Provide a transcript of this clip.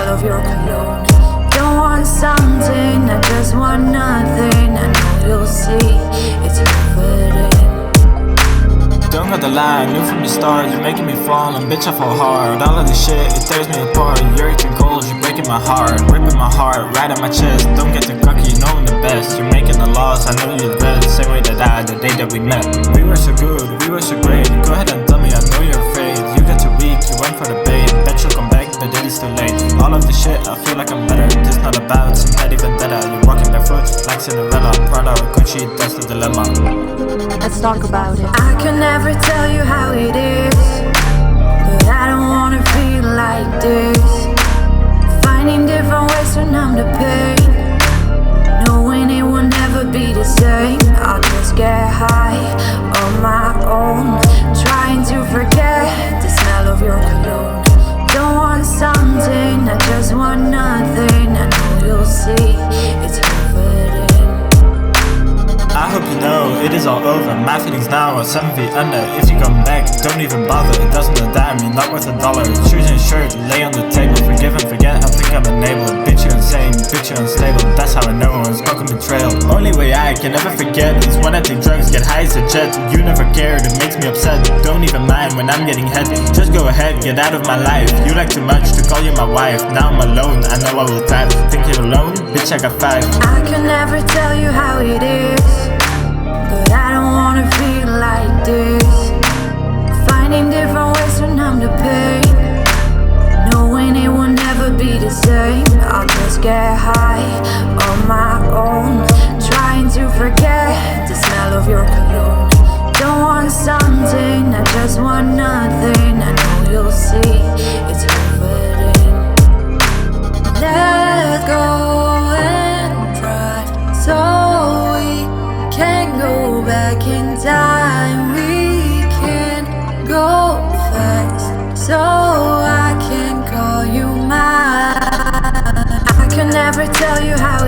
smell of your cologne. Don't want something, I just want nothing. I know you'll see, it's riveting. Don't got the lie, I knew from the start you're making me fall, and bitch I fall hard. All of this shit, it tears me apart. You're too cold, you're breaking my heart, ripping my heart right at my chest. Don't get too cocky, you know I'm the best. You're making the loss, I know you're the best. Same way that I, the day that we met. We were so good, we were so great. Go ahead and tell me, I know you're afraid. You get too weak, you went for the bait. Bet you'll come back, but it is too late. All of this shit, I feel like I'm better. This not about some petty vendetta. You're walking barefoot like Cinderella, Prada or Gucci, that's the dilemma. Let's talk about it. I can never tell you how it is, but I don't wanna feel like this. Finding different ways to numb the pain, knowing it will never be the same. I'll just get high on my own, trying to forget the smell of your cologne. Don't want something, I just want nothing. I know you'll see, it's riveting. I hope you know it is all over. My feelings now are 7 feet under. If you come back, don't even bother. It doesn't a dime, you're not worth $1. Shoes and shirt, lay on the table. Forgive and forget, I think I'm enabled. Bitch you're insane, bitch you're unstable. That's how I know it's broken betrayal. Only way I can ever forget is when I take drugs, get high as a jet. You never cared, it makes me upset. Don't even mind when I'm getting head. Just go ahead, get out of my life. You like too much to call you my wife. Now I'm alone, I know I will die. Think you're alone? Bitch I got 5. I can never tell you how it is, but I don't wanna feel like this. Finding different ways to numb the pain, knowing it will never be the same. I'll just get high on my own, trying to forget the smell of your cologne. Don't want something, I just want nothing. I know you'll see, it's riveting. Let go and drive so we can't go back in time. We can't go fast, so I can call you mine. I can never tell you how